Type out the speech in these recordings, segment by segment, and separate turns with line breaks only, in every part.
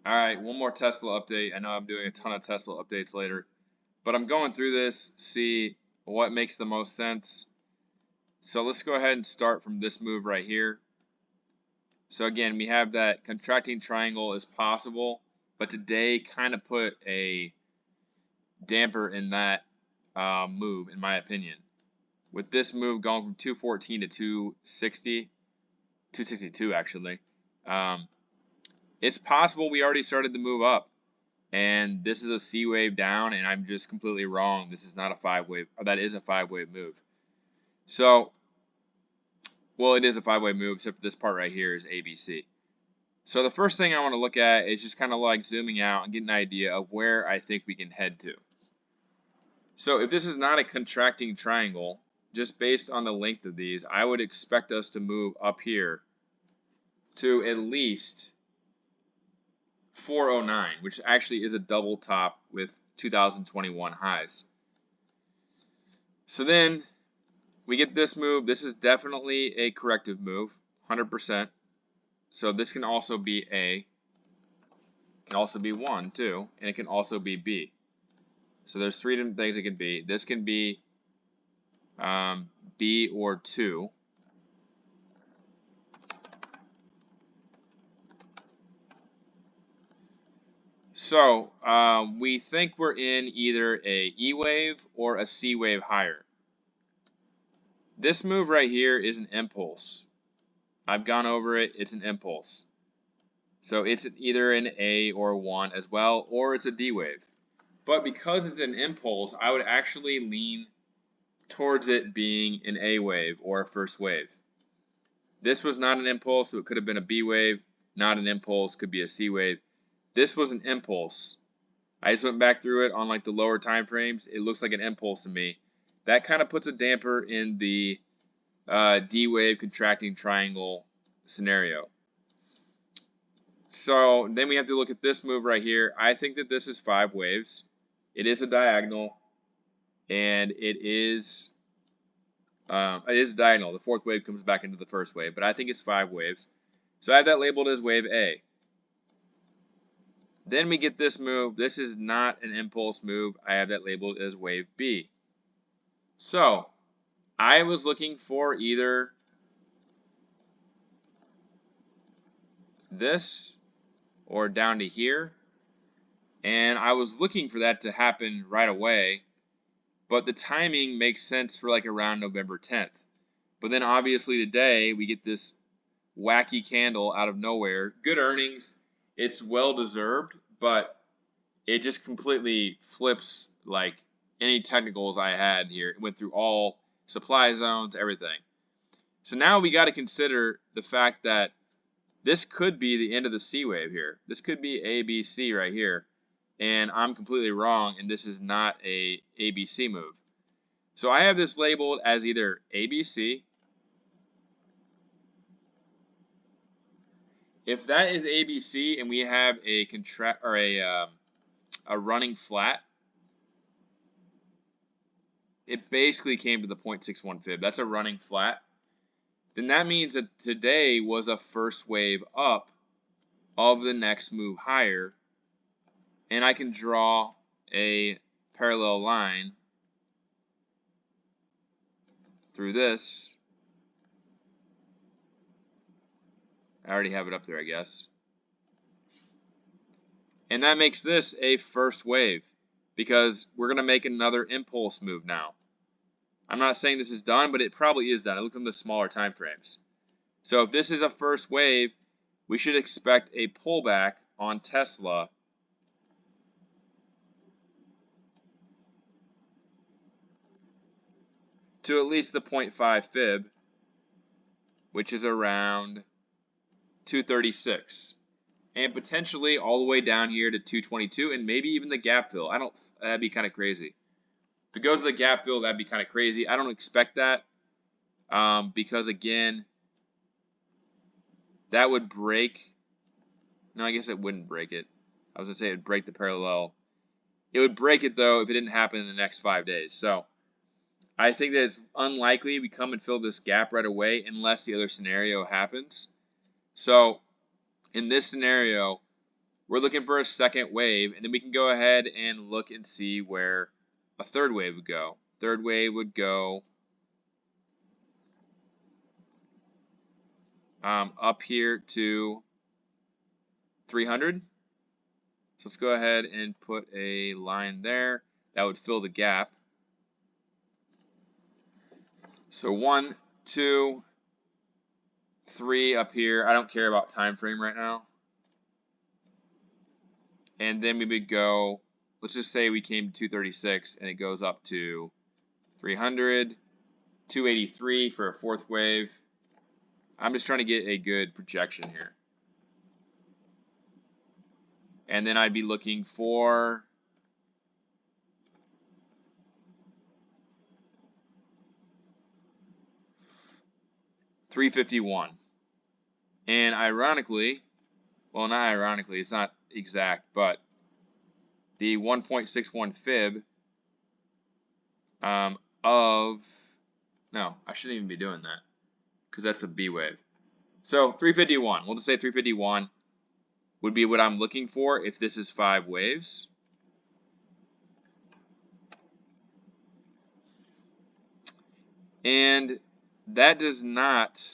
All right, one more Tesla update. I know I'm doing a ton of Tesla updates later, but I'm going through this, see what makes the most sense. So let's go ahead and start from this move right here. So again, we have that contracting triangle is possible, but today kind of put a damper in that move, in my opinion. With this move going from 214 to 260, 262 actually, it's possible we already started the move up. And this is a C wave down, and I'm just completely wrong. This is not a 5-wave, or that is a 5-wave move. So, well, it is a 5-wave move, except for this part right here is ABC. So the first thing I want to look at is just kind of like zooming out and get an idea of where I think we can head to. So if this is not a contracting triangle, just based on the length of these, I would expect us to move up here to at least 409, which actually is a double top with 2021 highs. So then we get this move. This is definitely a corrective move, 100%. So this can also be A, can also be 1 too, and it can also be B. So there's 3 different things it can be. This can be B or 2. So we think we're in either a E wave or a C wave higher. This move right here is an impulse. I've gone over it. It's an impulse. So it's either an A or 1 as well, or it's a D wave. But because it's an impulse, I would actually lean towards it being an A wave or a first wave. This was not an impulse, so it could have been a B wave. Not an impulse, could be a C wave. This was an impulse. I just went back through it on like the lower time frames. It looks like an impulse to me. That kind of puts a damper in the D wave contracting triangle scenario. So then we have to look at this move right here. I think that this is 5 waves. It is a diagonal, and it is diagonal. The 4th wave comes back into the 1st wave, but I think it's 5 waves. So I have that labeled as wave A. Then we get this move. This is not an impulse move. I have that labeled as wave B. So I was looking for either this or down to here, and I was looking for that to happen right away, but the timing makes sense for like around November 10th. But then obviously today we get this wacky candle out of nowhere. Good earnings. It's well deserved, but it just completely flips like any technicals I had here. It went through all supply zones, everything. So now we got to consider the fact that this could be the end of the C wave here. This could be ABC right here, and I'm completely wrong, and this is not a ABC move. So I have this labeled as either ABC. If that is ABC and we have a a running flat, it basically came to the 0.61 fib. That's a running flat. Then that means that today was a first wave up of the next move higher, and I can draw a parallel line through this. I already have it up there, I guess. And that makes this a first wave because we're going to make another impulse move now. I'm not saying this is done, but it probably is done. I looked at the smaller time frames. So if this is a first wave, we should expect a pullback on Tesla to at least the 0.5 fib, which is around 236, and potentially all the way down here to 222, and maybe even the gap fill. That'd be kind of crazy. If it goes to the gap fill, that'd be kind of crazy. I don't expect that because again, that would break. No, I guess it wouldn't break it. I was gonna say it would break the parallel. It would break it though if it didn't happen in the next 5 days. So I think that it's unlikely we come and fill this gap right away unless the other scenario happens. So in this scenario, we're looking for a second wave, and then we can go ahead and look and see where a third wave would go. Third wave would go up here to 300. So let's go ahead and put a line there. That would fill the gap. So 1, 2, 3 up here. I don't care about time frame right now. And then we would go, let's just say we came to 236 and it goes up to 300, 283 for a fourth wave. I'm just trying to get a good projection here. And then I'd be looking for $351. And ironically, well, not ironically, it's not exact, but the 1.61 fib no, I shouldn't even be doing that because that's a B wave. So 351, we'll just say 351 would be what I'm looking for if this is 5 waves. And that does not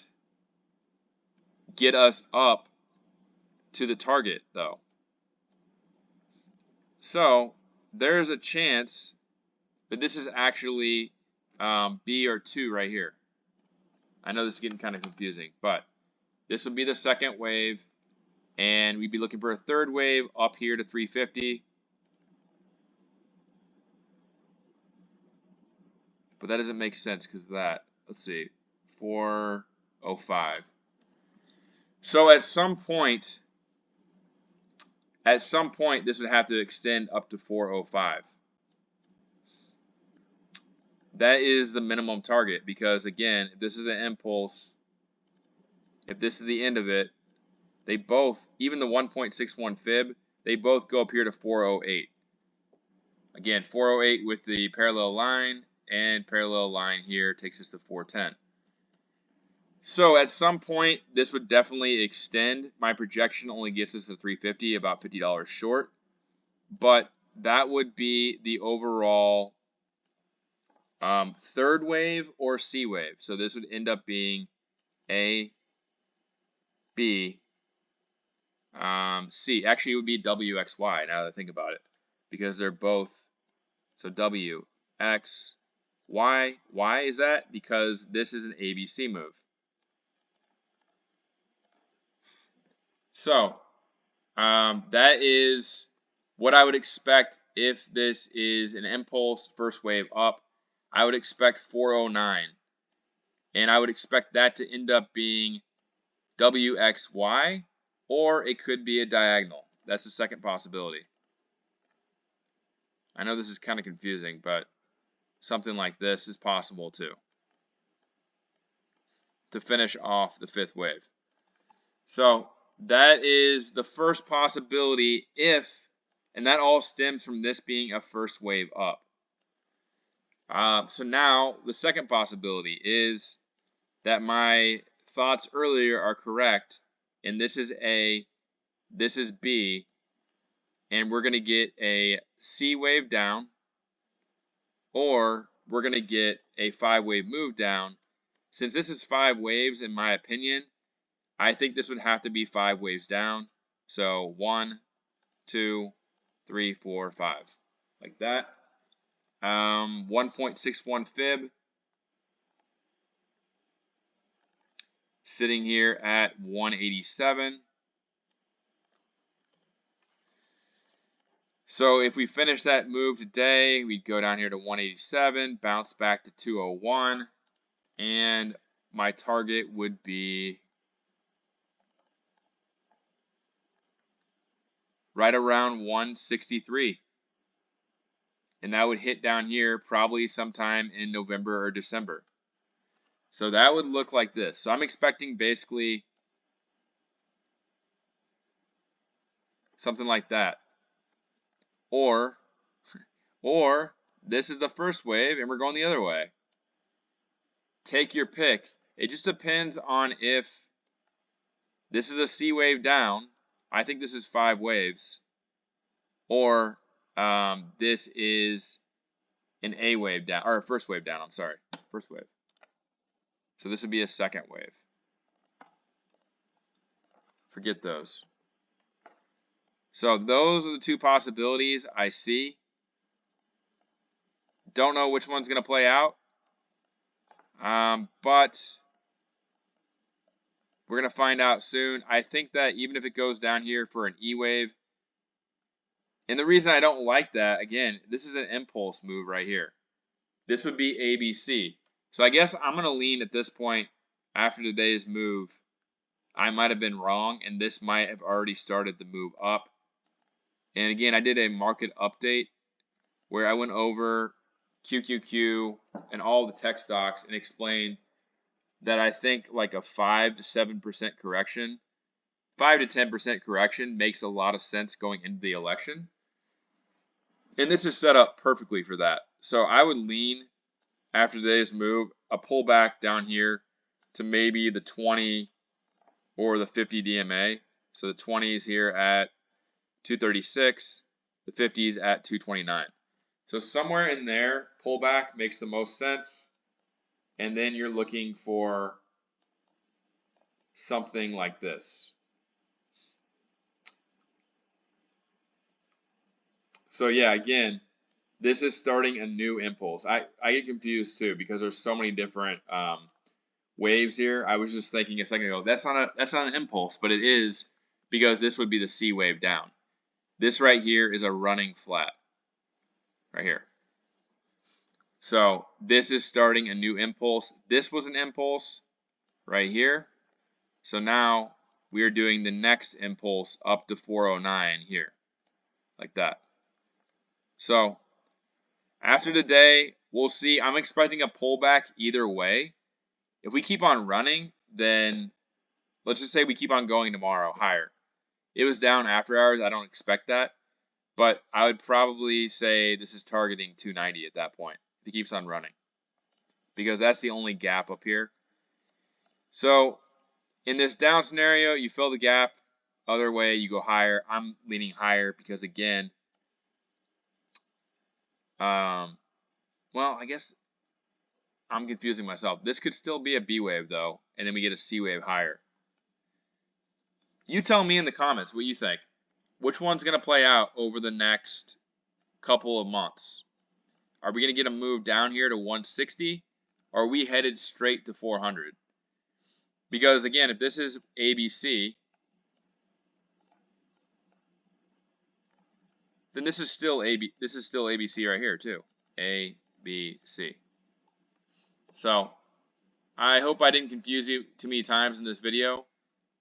get us up to the target, though. So there's a chance that this is actually B or 2 right here. I know this is getting kind of confusing, but this would be the second wave, and we'd be looking for a third wave up here to 350. But that doesn't make sense because of that. Let's see, 405. So at some point, this would have to extend up to 405. That is the minimum target because, again, if this is an impulse, if this is the end of it, they both, even the 1.61 fib, they both go up here to 408. Again, 408 with the parallel line, and parallel line here takes us to 410. So at some point, this would definitely extend. My projection only gets us to 350, about $50 short. But that would be the overall third wave or C wave. So this would end up being A, B, C. Actually, it would be WXY now that I think about it, because they're both, so W, X, Y. Why is that? Because this is an ABC move. So that is what I would expect if this is an impulse first wave up. I would expect 409, and I would expect that to end up being WXY, or it could be a diagonal. That's the second possibility. I know this is kind of confusing, but something like this is possible too, to finish off the fifth wave. So that is the first possibility if, and that all stems from this being a first wave up. So now the second possibility is that my thoughts earlier are correct, and this is A, this is B, and we're going to get a C wave down, or we're going to get a 5-wave move down. Since this is 5 waves, in my opinion, I think this would have to be 5 waves down. So 1, 2, 3, 4, 5, like that. 1.61 fib, sitting here at 187. So if we finish that move today, we'd go down here to 187, bounce back to 201, and my target would be right around 163. And that would hit down here probably sometime in November or December. So that would look like this. So I'm expecting basically something like that. Or this is the first wave and we're going the other way. Take your pick. It just depends on if this is a C wave down I think this is 5 waves, or this is an A wave down, or a first wave down, I'm sorry, first wave. So this would be a second wave. Forget those. So those are the 2 possibilities I see. Don't know which one's going to play out, but we're going to find out soon. I think that even if it goes down here for an E wave, and the reason I don't like that, again, this is an impulse move right here. This would be ABC. So I guess I'm going to lean at this point after today's move. I might have been wrong, and this might have already started the move up. And again, I did a market update where I went over QQQ and all the tech stocks and explained that I think like a 5 to 7% correction, 5 to 10% correction makes a lot of sense going into the election. And this is set up perfectly for that. So I would lean after today's move, a pullback down here to maybe the 20 or the 50 DMA. So the 20s here at 236, the 50s at 229. So somewhere in there, pullback makes the most sense. And then you're looking for something like this. So yeah, again, this is starting a new impulse. I get confused too because there's so many different waves here. I was just thinking a second ago, that's not an impulse, but it is because this would be the C wave down. This right here is a running flat. Right here. So this is starting a new impulse. This was an impulse right here. So now we are doing the next impulse up to 409 here. Like that. So after today, we'll see. I'm expecting a pullback either way. If we keep on running, then let's just say we keep on going tomorrow higher. It was down after hours. I don't expect that. But I would probably say this is targeting 290 at that point if it keeps on running. Because that's the only gap up here. So in this down scenario, you fill the gap. Other way, you go higher. I'm leaning higher because, again, well, I guess I'm confusing myself. This could still be a B wave, though, and then we get a C wave higher. You tell me in the comments what you think. Which one's going to play out over the next couple of months? Are we going to get a move down here to 160? Or are we headed straight to 400? Because, again, if this is ABC, then this is still ABC right here too. A, B, C. So I hope I didn't confuse you too many times in this video,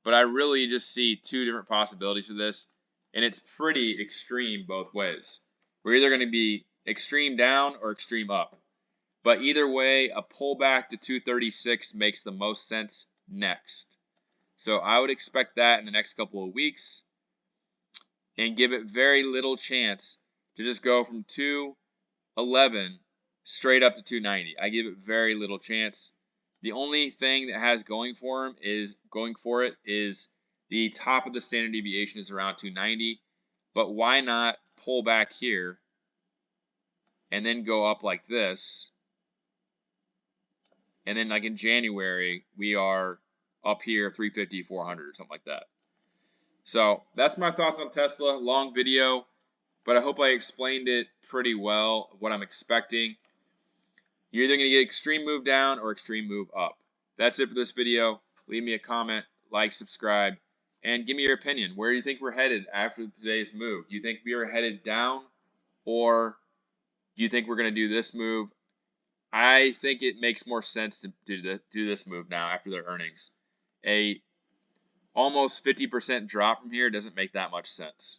but I really just see 2 different possibilities for this, and it's pretty extreme both ways. We're either going to be extreme down or extreme up. But either way, a pullback to 236 makes the most sense next. So I would expect that in the next couple of weeks and give it very little chance to just go from 211 straight up to 290. I give it very little chance. The only thing that has going for it is the top of the standard deviation is around 290. But why not pull back here and then go up like this? And then like in January, we are up here 350, 400 or something like that. So that's my thoughts on Tesla. Long video, but I hope I explained it pretty well, what I'm expecting. You're either going to get extreme move down or extreme move up. That's it for this video. Leave me a comment, like, subscribe, and give me your opinion. Where do you think we're headed after today's move? Do you think we are headed down, or do you think we're going to do this move? I think it makes more sense to do this move now after their earnings. A almost 50% drop from here doesn't make that much sense.